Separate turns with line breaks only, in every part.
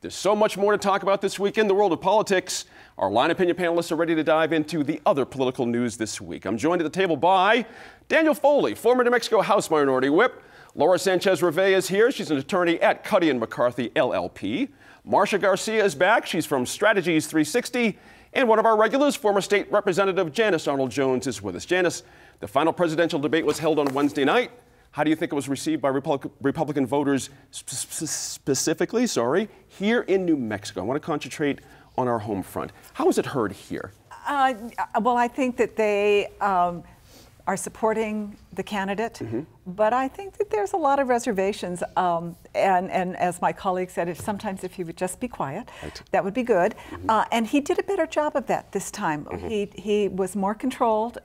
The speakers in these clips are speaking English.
There's so much more to talk about this week in the world of politics. Our Line Opinion panelists are ready to dive into the other political news this week. I'm joined at the table by Daniel Foley, former New Mexico House Minority Whip. Laura Sanchez-Rivera is here. She's an attorney at Cuddy & McCarthy, LLP. Marcia Garcia is back. She's from Strategies 360. And one of our regulars, former State Representative Janice Arnold-Jones, is with us. Janice, the final presidential debate was held on Wednesday night. How do you think it was received by Republican voters specifically, here in New Mexico? I want to concentrate on our home front. How was it heard here?
Well, I think that they are supporting the candidate, but I think that there's a lot of reservations. And as my colleague said, sometimes if he would just be quiet, that would be good. And he did a better job of that this time. He was more controlled.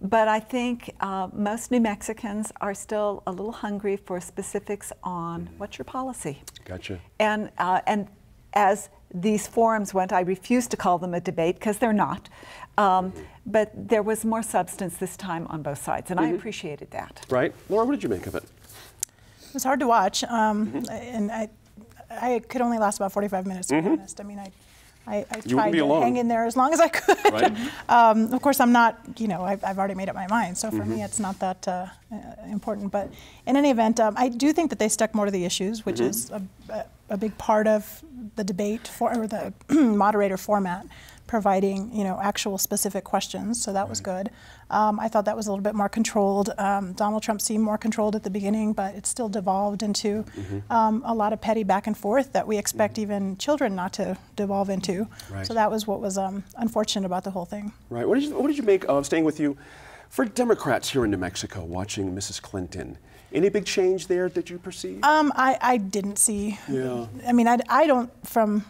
But I think most New Mexicans are still a little hungry for specifics on what's your policy.
Gotcha.
And as these forums went, I refuse to call them a debate because they're not. But there was more substance this time on both sides, and I appreciated that.
Right. Laura, what did you make of it?
It was hard to watch, and I could only last about 45 minutes, to be honest. I mean, I tried to hang in there as long as I could.
Right.
Of course, I'm not, I've already made up my mind, so for me it's not that important. But in any event, I do think that they stuck more to the issues, which is a big part of the debate, or the moderator format, providing actual specific questions, so that was good. I thought that was a little bit more controlled. Donald Trump seemed more controlled at the beginning, but it still devolved into a lot of petty back and forth that we expect even children not to devolve into. Right. So that was what was unfortunate about the whole thing. Right.
What did you make of, staying with you, for Democrats here in New Mexico watching Mrs. Clinton? Any big change there that you perceive?
I didn't see. Yeah. I mean, I don't, from,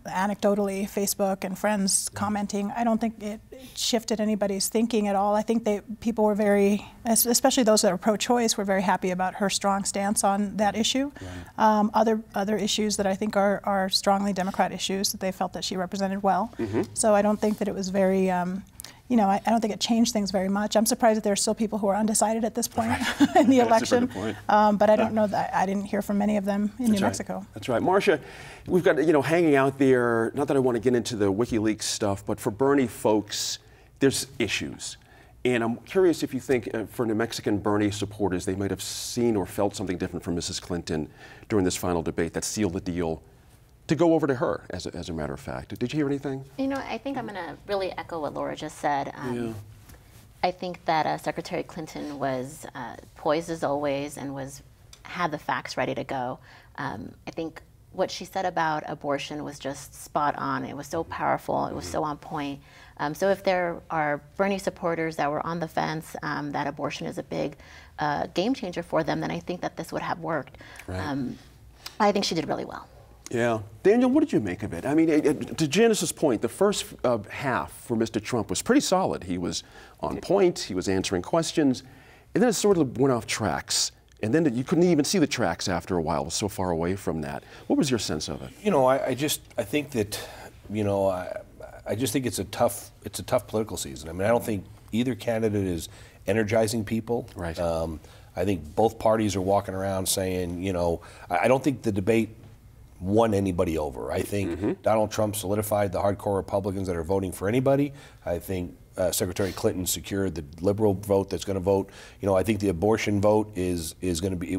anecdotally, Facebook and friends commenting, I don't think it shifted anybody's thinking at all. I think people were very, especially those that are pro-choice, were very happy about her strong stance on that issue. Right. Other issues that I think are strongly Democrat issues that they felt that she represented well. So I don't think that it was very, I don't think it changed things very much. I'm surprised that there are still people who are undecided at this point in the election. But I don't know that I didn't hear from many of them in New Mexico.
That's right. Marcia, we've got, hanging out there, not that I want to get into the WikiLeaks stuff, but for Bernie folks, there's issues. And I'm curious if you think for New Mexican Bernie supporters, they might have seen or felt something different from Mrs. Clinton during this final debate that sealed the deal to go over to her, as a matter of fact. Did you hear anything?
I think I'm going to really echo what Laura just said. I think that Secretary Clinton was poised as always and had the facts ready to go. I think what she said about abortion was just spot on. It was so powerful. It was so on point. So if there are Bernie supporters that were on the fence that abortion is a big game changer for them, then I think that this would have worked. Right. I think she did really well.
Yeah. Daniel, what did you make of it? I mean, to Janice's point, the first half for Mr. Trump was pretty solid. He was on point, he was answering questions, and then it sort of went off tracks. And then you couldn't even see the tracks after a while. It was so far away from that. What was your sense of it?
I think that, I just think it's a tough political season. I mean, I don't think either candidate is energizing people. Right. I think both parties are walking around saying, I don't think the debate won anybody over. I think Donald Trump solidified the hardcore Republicans that are voting for anybody. I think Secretary Clinton secured the liberal vote that's going to vote. I think the abortion vote is going to be,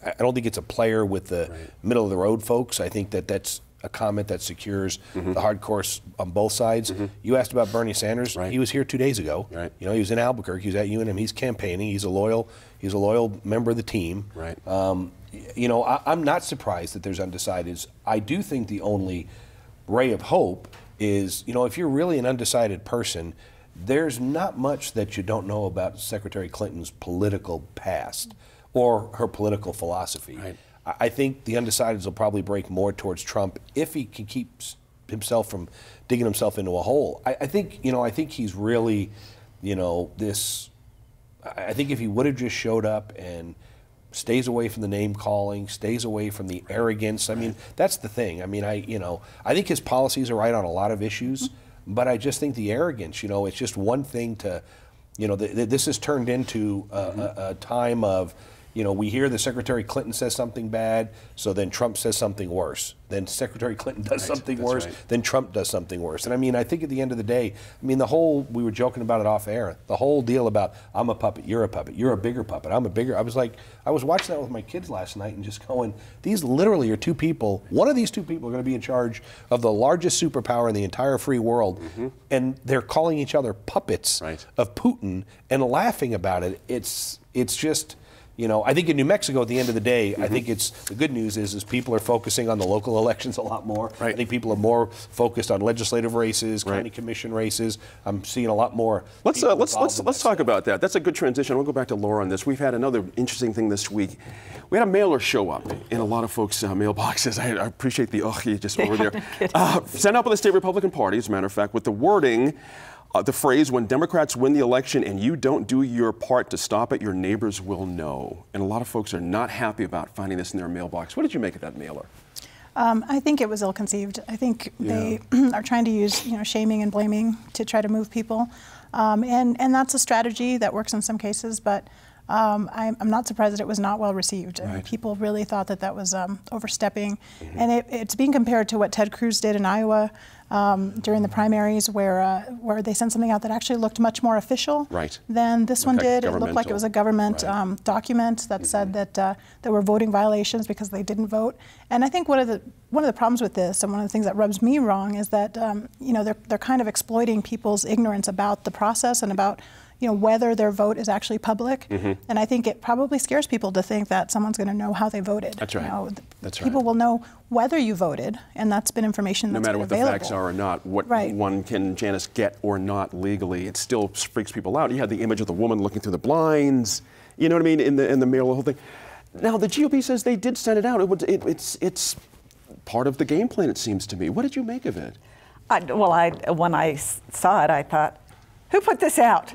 I don't think it's a player with the middle of the road folks. I think that's a comment that secures the hardcore on both sides. You asked about Bernie Sanders. He was here 2 days ago. He was in Albuquerque. He was at UNM. He's campaigning. He's a loyal member of the team. I'm not surprised that there's undecideds. I do think the only ray of hope is, if you're really an undecided person, there's not much that you don't know about Secretary Clinton's political past or her political philosophy. I think the undecideds will probably break more towards Trump if he can keep himself from digging himself into a hole. I think he's really, I think if he would have just showed up and stays away from the name calling, stays away from the arrogance. I mean, that's the thing. I mean, I think his policies are right on a lot of issues, but I just think the arrogance, it's just one thing to, this has turned into a time of, you know, we hear that Secretary Clinton says something bad, so then Trump says something worse. Then Secretary Clinton does something worse, then Trump does something worse. And I mean, I think at the end of the day, I mean, we were joking about it off air, the whole deal about I'm a puppet, you're a bigger puppet, I'm a bigger, I was watching that with my kids last night and just going, these literally are two people, one of these two people are going to be in charge of the largest superpower in the entire free world, and they're calling each other puppets of Putin and laughing about it. It's just, you know, I think in New Mexico, at the end of the day, I think the good news is people are focusing on the local elections a lot more. I think people are more focused on legislative races, county commission races. I'm seeing a lot more.
Let's talk about that. That's a good transition. We'll go back to Laura on this. We've had another interesting thing this week. We had a mailer show up in a lot of folks' mailboxes. I appreciate the you just over there. Sent out by the state Republican Party, as a matter of fact, with the wording. The phrase, when Democrats win the election and you don't do your part to stop it, your neighbors will know. And a lot of folks are not happy about finding this in their mailbox. What did you make of that mailer?
I think it was ill-conceived. I think they are trying to use, you know, shaming and blaming to try to move people. And that's a strategy that works in some cases, but I'm not surprised that it was not well received. I mean, people really thought that that was overstepping. And it's being compared to what Ted Cruz did in Iowa during the primaries, where they sent something out that actually looked much more official than this one did. It looked like it was a government document that said that there were voting violations because they didn't vote. And I think one of the problems with this, and one of the things that rubs me wrong, is that you know, they're kind of exploiting people's ignorance about the process and about, you know, whether their vote is actually public. And I think it probably scares people to think that someone's going to know how they voted.
That's right.
You know,
that's
people will know whether you voted, and that's been information that's been available.
No matter what the facts are or not, what one can Janice get or not legally, it still freaks people out. You had the image of the woman looking through the blinds, you know what I mean, in the mail, the whole thing. Now the GOP says they did send it out. It's part of the game plan, it seems to me. What did you make of it?
When I saw it, I thought, who put this out?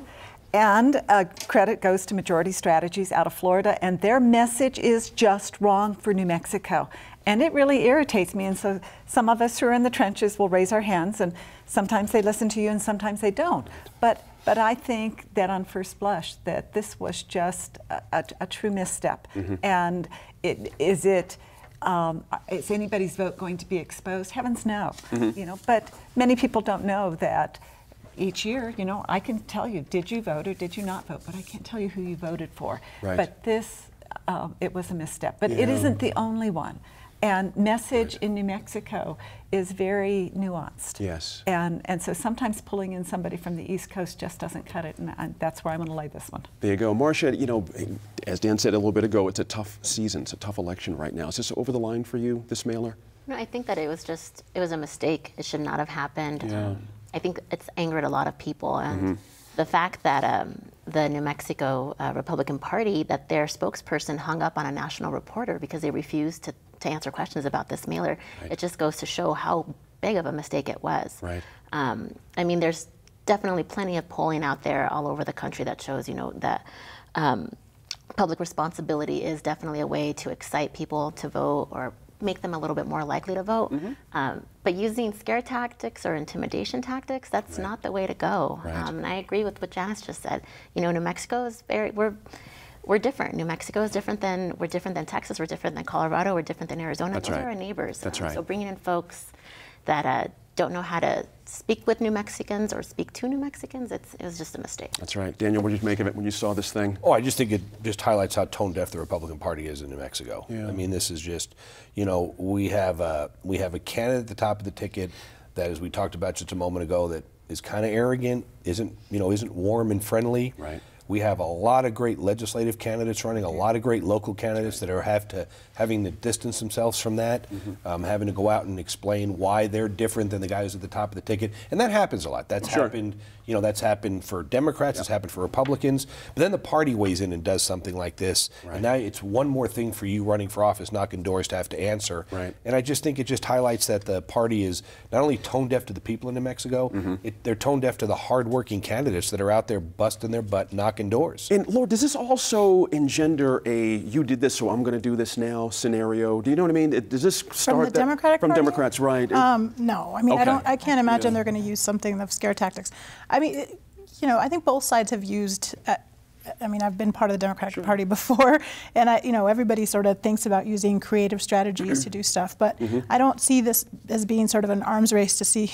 And credit goes to Majority Strategies out of Florida, and their message is just wrong for New Mexico. And it really irritates me. And so some of us who are in the trenches will raise our hands, and sometimes they listen to you and sometimes they don't. But I think that on first blush that this was just a true misstep. And is anybody's vote going to be exposed? Heavens no. You know, but many people don't know that each year, you know, I can tell you, did you vote or did you not vote? But I can't tell you who you voted for. But this, it was a misstep. But it isn't the only one. And message in New Mexico is very nuanced. And so sometimes pulling in somebody from the East Coast just doesn't cut it, and that's where I'm going to lay this one.
There you go. Marcia, you know, as Dan said a little bit ago, it's a tough season. It's a tough election right now. Is this over the line for you, this mailer?
No, I think that it was a mistake. It should not have happened. I think it's angered a lot of people, and the fact that the New Mexico Republican Party, that their spokesperson hung up on a national reporter because they refused to answer questions about this mailer, it just goes to show how big of a mistake it was. I mean, there's definitely plenty of polling out there all over the country that shows, you know, that public responsibility is definitely a way to excite people to vote or make them a little bit more likely to vote. But using scare tactics or intimidation tactics, that's not the way to go. And I agree with what Janice just said. You know, New Mexico is we're different. New Mexico is different than, we're different than Texas, we're different than Colorado, we're different than Arizona. Those are our neighbors. So bringing in folks that don't know how to speak with New Mexicans or speak to New Mexicans, it was just a mistake.
That's right. Daniel, what did you make of it when you saw this thing?
Oh, I just think it just highlights how tone deaf the Republican Party is in New Mexico. I mean, this is just, you know, we have a candidate at the top of the ticket that, as we talked about just a moment ago, that is kind of arrogant, isn't warm and friendly. We have a lot of great legislative candidates running, a lot of great local candidates that are having to distance themselves from that, having to go out and explain why they're different than the guys at the top of the ticket, and that happens a lot. That's happened. You know, that's happened for Democrats. It's happened for Republicans. But then the party weighs in and does something like this, and now it's one more thing for you running for office, knocking doors, to have to answer. And I just think it just highlights that the party is not only tone deaf to the people in New Mexico, they're tone deaf to the hardworking candidates that are out there busting their butt, knocking doors.
And Lord, does this also engender a "you did this, so I'm going to do this now" scenario? Do you know what I mean? Does this start
from the Democratic
Party?
From
Democrats, right?
No, I mean, I can't imagine they're going to use something of scare tactics. I mean, you know, I think both sides have used I mean, I've been part of the Democratic Party before, and everybody sort of thinks about using creative strategies to do stuff, but I don't see this as being sort of an arms race to see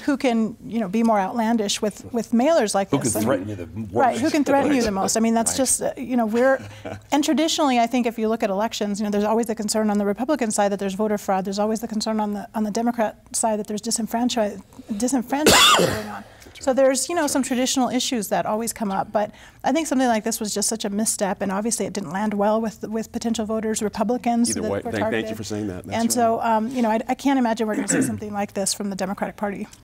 who can, be more outlandish with mailers like this.
Who can threaten you the most?
Right, who can threaten you the most? I mean, that's just, and traditionally, I think if you look at elections, there's always the concern on the Republican side that there's voter fraud. There's always the concern on the Democrat side that there's disenfranchisement going on. So there's, some traditional issues that always come up, but I think something like this was just such a misstep, and obviously it didn't land well with potential voters, Republicans.
Either way, thank you for saying that. That's
and so, I can't imagine we're going to see something like this from the Democratic Party.